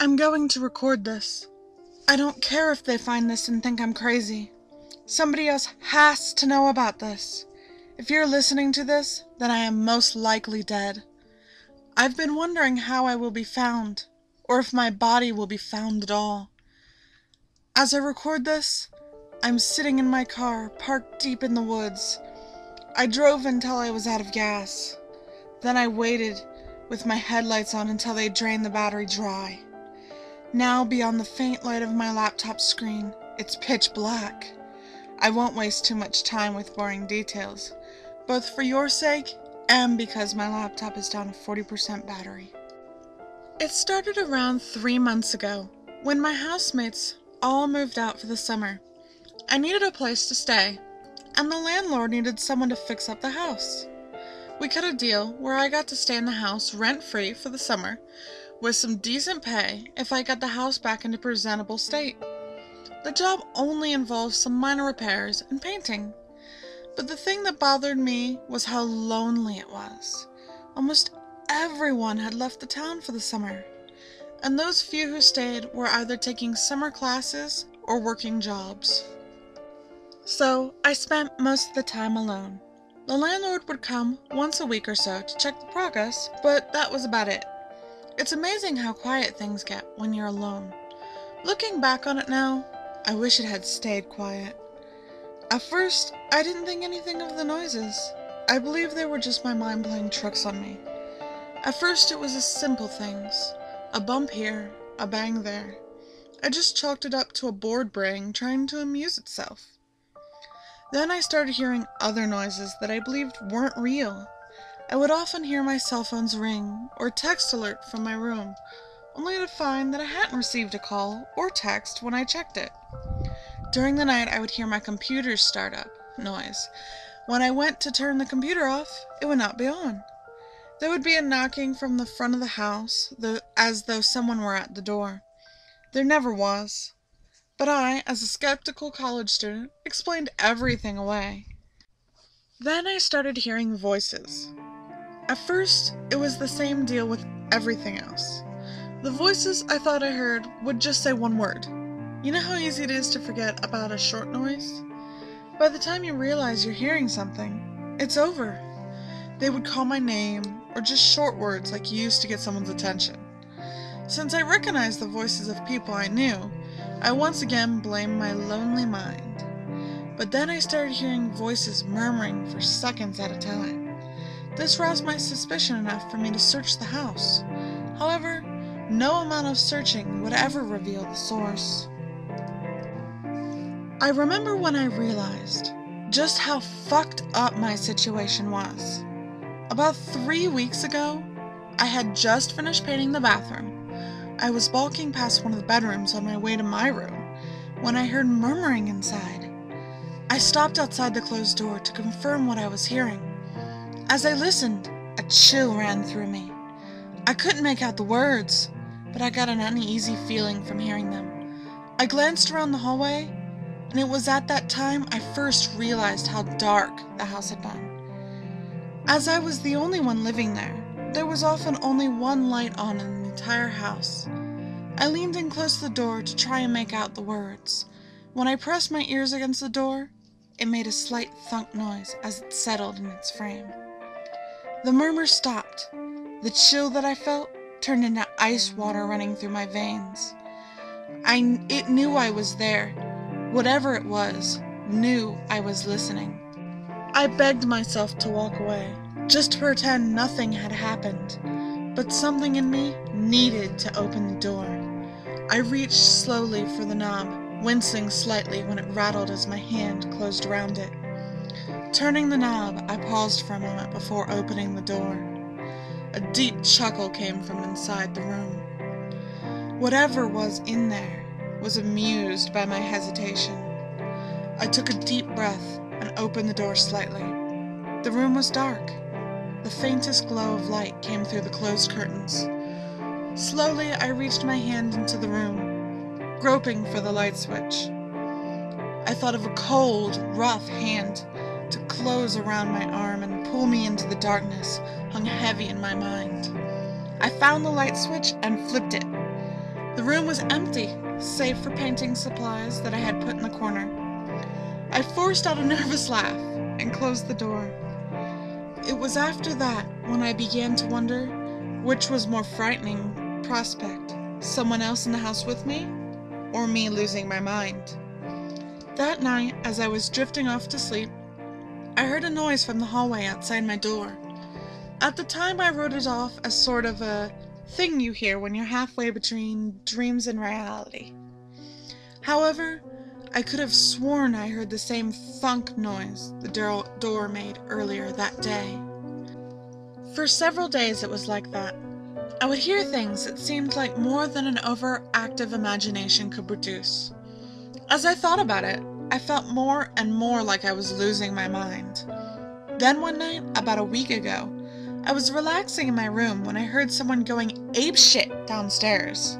I'm going to record this. I don't care if they find this and think I'm crazy. Somebody else has to know about this. If you're listening to this, then I am most likely dead. I've been wondering how I will be found, or if my body will be found at all. As I record this, I'm sitting in my car, parked deep in the woods. I drove until I was out of gas. Then I waited with my headlights on until they drained the battery dry. Now, beyond the faint light of my laptop screen, it's pitch black. I won't waste too much time with boring details, both for your sake and because my laptop is down to 40% battery. It started around 3 months ago, when my housemates all moved out for the summer. I needed a place to stay, and the landlord needed someone to fix up the house. We cut a deal where I got to stay in the house rent-free for the summer, with some decent pay if I got the house back into presentable state. The job only involved some minor repairs and painting. But the thing that bothered me was how lonely it was. Almost everyone had left the town for the summer, and those few who stayed were either taking summer classes or working jobs. So I spent most of the time alone. The landlord would come once a week or so to check the progress, but that was about it. It's amazing how quiet things get when you're alone. Looking back on it now, I wish it had stayed quiet. At first, I didn't think anything of the noises. I believe they were just my mind playing tricks on me. At first, it was the simple things. A bump here, a bang there. I just chalked it up to a bored brain trying to amuse itself. Then I started hearing other noises that I believed weren't real. I would often hear my cell phone's ring or text alert from my room, only to find that I hadn't received a call or text when I checked it. During the night, I would hear my computer's startup noise. When I went to turn the computer off, it would not be on. There would be a knocking from the front of the house, as though someone were at the door. There never was. But I, as a skeptical college student, explained everything away. Then I started hearing voices. At first, it was the same deal with everything else. The voices I thought I heard would just say one word. You know how easy it is to forget about a short noise? By the time you realize you're hearing something, it's over. They would call my name, or just short words like you used to get someone's attention. Since I recognized the voices of people I knew, I once again blamed my lonely mind. But then I started hearing voices murmuring for seconds at a time. This roused my suspicion enough for me to search the house. However, no amount of searching would ever reveal the source. I remember when I realized just how fucked up my situation was. About 3 weeks ago, I had just finished painting the bathroom. I was walking past one of the bedrooms on my way to my room when I heard murmuring inside. I stopped outside the closed door to confirm what I was hearing. As I listened, a chill ran through me. I couldn't make out the words, but I got an uneasy feeling from hearing them. I glanced around the hallway, and it was at that time I first realized how dark the house had been. As I was the only one living there was often only one light on in the entire house. I leaned in close to the door to try and make out the words. When I pressed my ears against the door, it made a slight thunk noise as it settled in its frame. The murmur stopped. The chill that I felt turned into ice water running through my veins. It knew I was there. Whatever it was, knew I was listening. I begged myself to walk away, just to pretend nothing had happened. But something in me needed to open the door. I reached slowly for the knob, wincing slightly when it rattled as my hand closed around it. Turning the knob, I paused for a moment before opening the door. A deep chuckle came from inside the room. Whatever was in there was amused by my hesitation. I took a deep breath and opened the door slightly. The room was dark. The faintest glow of light came through the closed curtains. Slowly, I reached my hand into the room, groping for the light switch. I thought of a cold, rough hand to close around my arm and pull me into the darkness hung heavy in my mind. I found the light switch and flipped it. The room was empty, save for painting supplies that I had put in the corner. I forced out a nervous laugh and closed the door. It was after that when I began to wonder which was more frightening prospect, someone else in the house with me, or me losing my mind. That night, as I was drifting off to sleep, I heard a noise from the hallway outside my door. At the time, I wrote it off as sort of a thing you hear when you're halfway between dreams and reality. However, I could have sworn I heard the same thunk noise the door made earlier that day. For several days it was like that. I would hear things that seemed like more than an overactive imagination could produce. As I thought about it, I felt more and more like I was losing my mind. Then one night, about a week ago, I was relaxing in my room when I heard someone going apeshit downstairs.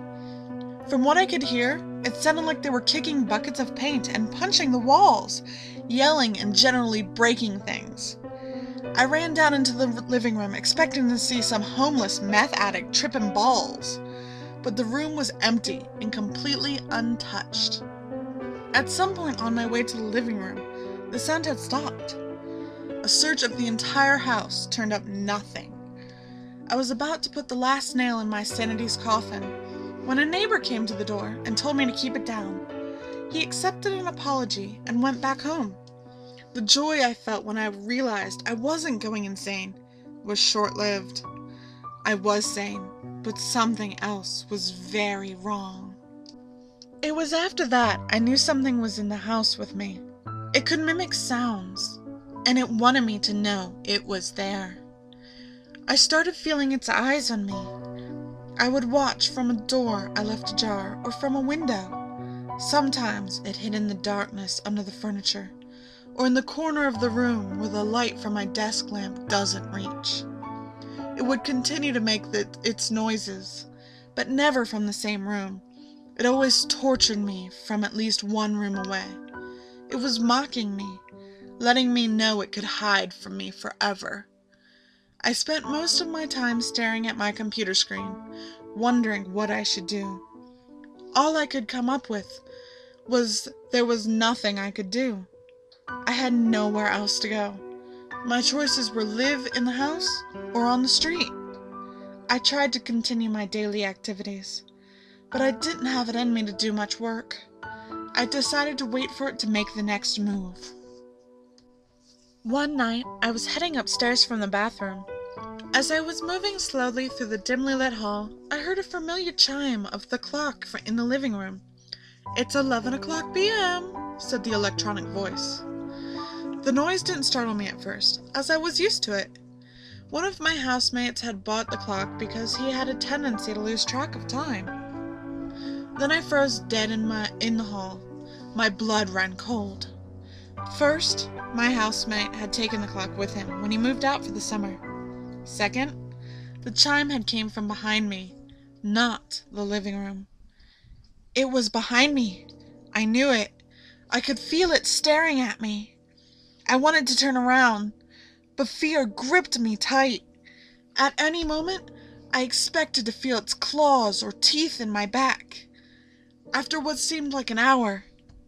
From what I could hear, it sounded like they were kicking buckets of paint and punching the walls, yelling and generally breaking things. I ran down into the living room expecting to see some homeless meth addict tripping balls, but the room was empty and completely untouched. At some point on my way to the living room, the sound had stopped. A search of the entire house turned up nothing. I was about to put the last nail in my sanity's coffin when a neighbor came to the door and told me to keep it down. He accepted an apology and went back home. The joy I felt when I realized I wasn't going insane was short-lived. I was sane, but something else was very wrong. It was after that I knew something was in the house with me. It could mimic sounds, and it wanted me to know it was there. I started feeling its eyes on me. I would watch from a door I left ajar or from a window. Sometimes it hid in the darkness under the furniture, or in the corner of the room where the light from my desk lamp doesn't reach. It would continue to make its noises, but never from the same room. It always tortured me from at least one room away. It was mocking me, letting me know it could hide from me forever. I spent most of my time staring at my computer screen, wondering what I should do. All I could come up with was there was nothing I could do. I had nowhere else to go. My choices were live in the house or on the street. I tried to continue my daily activities, but I didn't have it in me to do much work. I decided to wait for it to make the next move. One night, I was heading upstairs from the bathroom. As I was moving slowly through the dimly lit hall, I heard a familiar chime of the clock in the living room. "It's 11 o'clock p.m., said the electronic voice. The noise didn't startle me at first, as I was used to it. One of my housemates had bought the clock because he had a tendency to lose track of time. Then I froze dead in the hall. My blood ran cold. First, my housemate had taken the clock with him when he moved out for the summer. Second, the chime had came from behind me, not the living room. It was behind me. I knew it. I could feel it staring at me. I wanted to turn around, but fear gripped me tight. At any moment, I expected to feel its claws or teeth in my back. After what seemed like an hour,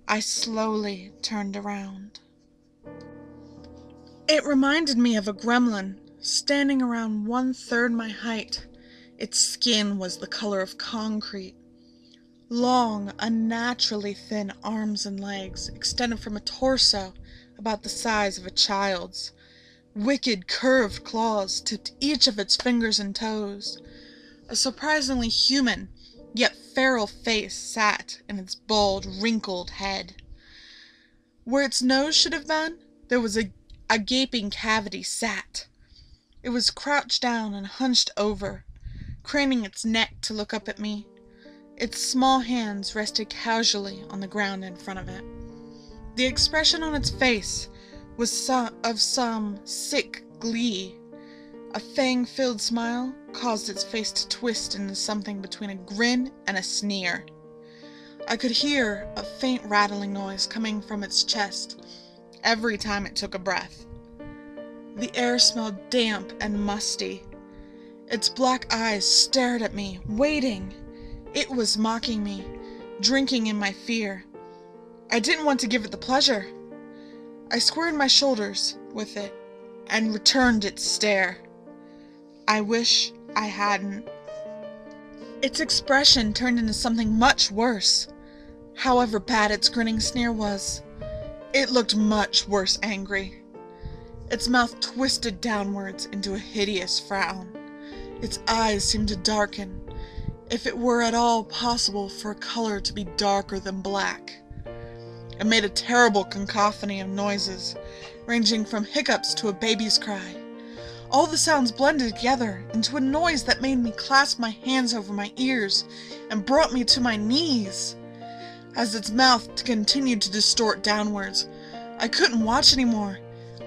I slowly turned around. It reminded me of a gremlin, standing around 1/3 my height. Its skin was the color of concrete. Long, unnaturally thin arms and legs extended from a torso about the size of a child's. Wicked curved claws tipped each of its fingers and toes. A surprisingly human, yet feral face sat in its bald, wrinkled head. Where its nose should have been, there was a gaping cavity sat. It was crouched down and hunched over, craning its neck to look up at me. Its small hands rested casually on the ground in front of it. The expression on its face was of some sick glee. A fang-filled smile caused its face to twist into something between a grin and a sneer. I could hear a faint rattling noise coming from its chest every time it took a breath. The air smelled damp and musty. Its black eyes stared at me, waiting. It was mocking me, drinking in my fear. I didn't want to give it the pleasure. I squared my shoulders with it and returned its stare. I wish I hadn't. Its expression turned into something much worse. However bad its grinning sneer was, it looked much worse angry. Its mouth twisted downwards into a hideous frown. Its eyes seemed to darken, if it were at all possible for a color to be darker than black. It made a terrible cacophony of noises, ranging from hiccups to a baby's cry. All the sounds blended together into a noise that made me clasp my hands over my ears and brought me to my knees. As its mouth continued to distort downwards, I couldn't watch anymore.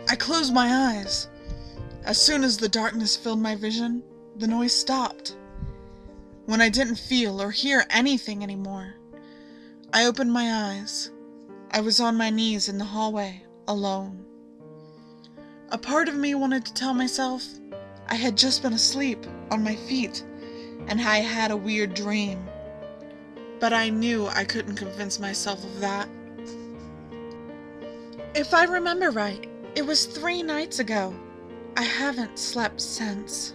I closed my eyes. As soon as the darkness filled my vision, the noise stopped. When I didn't feel or hear anything anymore, I opened my eyes. I was on my knees in the hallway, alone. A part of me wanted to tell myself I had just been asleep on my feet and I had a weird dream. But I knew I couldn't convince myself of that. If I remember right, it was 3 nights ago. I haven't slept since.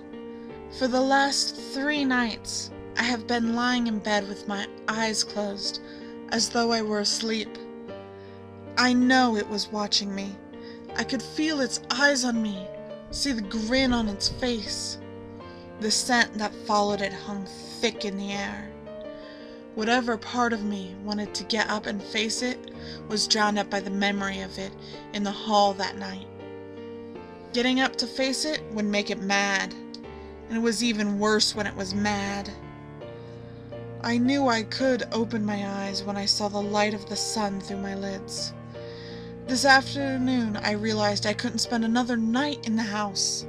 For the last 3 nights, I have been lying in bed with my eyes closed, as though I were asleep. I know it was watching me. I could feel its eyes on me, see the grin on its face. The scent that followed it hung thick in the air. Whatever part of me wanted to get up and face it was drowned out by the memory of it in the hall that night. Getting up to face it would make it mad, and it was even worse when it was mad. I knew I could open my eyes when I saw the light of the sun through my lids. This afternoon, I realized I couldn't spend another night in the house.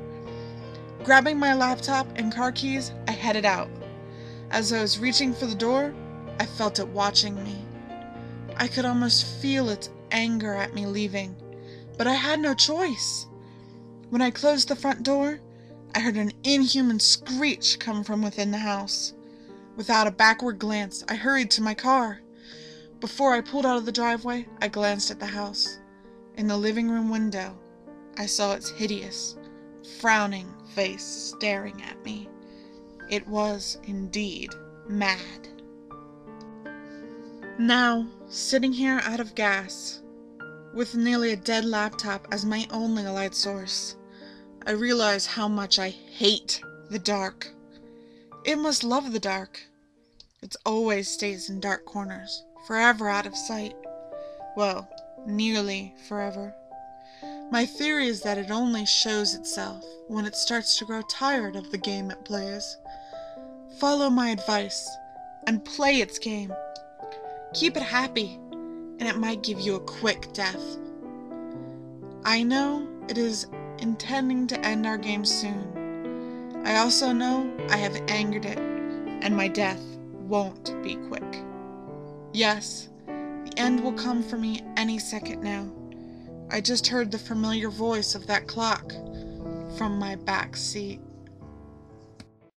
Grabbing my laptop and car keys, I headed out. As I was reaching for the door, I felt it watching me. I could almost feel its anger at me leaving, but I had no choice. When I closed the front door, I heard an inhuman screech come from within the house. Without a backward glance, I hurried to my car. Before I pulled out of the driveway, I glanced at the house. In the living room window, I saw its hideous, frowning face staring at me. It was indeed mad. Now, sitting here out of gas, with nearly a dead laptop as my only light source, I realize how much I hate the dark. It must love the dark. It always stays in dark corners, forever out of sight. Well, nearly forever. My theory is that it only shows itself when it starts to grow tired of the game it plays. Follow my advice and play its game. Keep it happy, and it might give you a quick death. I know it is intending to end our game soon. I also know I have angered it, and my death won't be quick. Yes, the end will come for me any second now. I just heard the familiar voice of that clock from my back seat.